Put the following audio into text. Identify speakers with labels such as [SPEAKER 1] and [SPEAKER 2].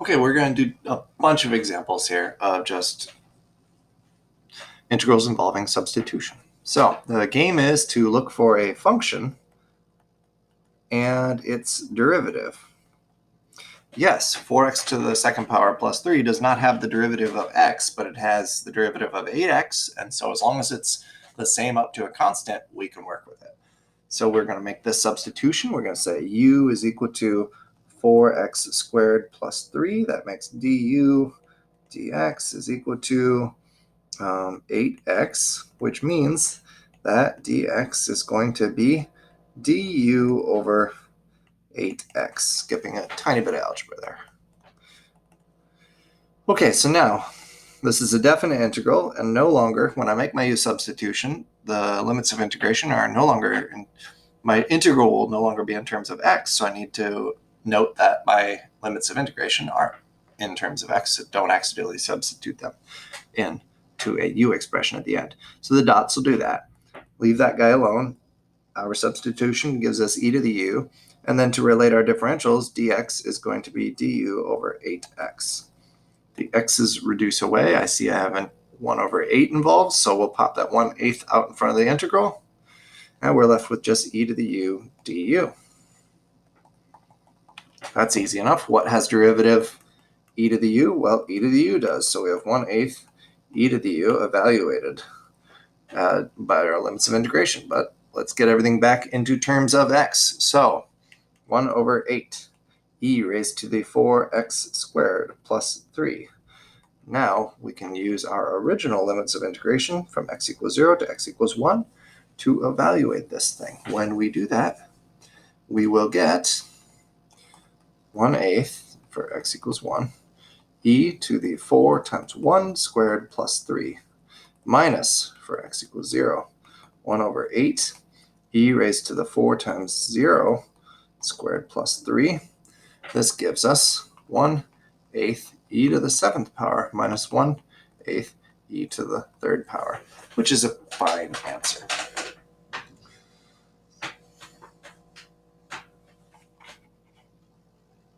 [SPEAKER 1] Okay, we're going to do a bunch of examples here of just integrals involving substitution. So the game is to look for a function and its derivative. Yes, 4x to the second power plus 3 does not have the derivative of x, but it has the derivative of 8x, and so as long as it's the same up to a constant, we can work with it. So we're going to make this substitution. We're going to say u is equal to 4x squared plus 3. That makes du dx is equal to 8x, which means that dx is going to be du over 8x, skipping a tiny bit of algebra there. Okay, so now this is a definite integral, and no longer, when I make my u substitution, the limits of integration are no longer, my integral will no longer be in terms of x, so I need to note that my limits of integration are in terms of x, so don't accidentally substitute them into a u expression at the end. So the dots will do that. Leave that guy alone. Our substitution gives us e to the u, and then to relate our differentials, dx is going to be du over 8x. The x's reduce away. I see I have a 1 over 8 involved, so we'll pop that 1/8 out in front of the integral, and we're left with just e to the u du. That's easy enough. What has derivative e to the u? Well, e to the u does, so we have 1/8 e to the u evaluated by our limits of integration. But let's get everything back into terms of x. So 1 over 8 e raised to the 4x squared plus 3. Now we can use our original limits of integration from x equals 0 to x equals 1 to evaluate this thing. When we do that, we will get 1/8 for x equals 1, e to the 4 times 1 squared plus 3, minus, for x equals 0, 1 over 8, e raised to the 4 times 0 squared plus 3. This gives us 1/8 e to the 7th power minus 1/8 e to the 3rd power, which is a fine answer.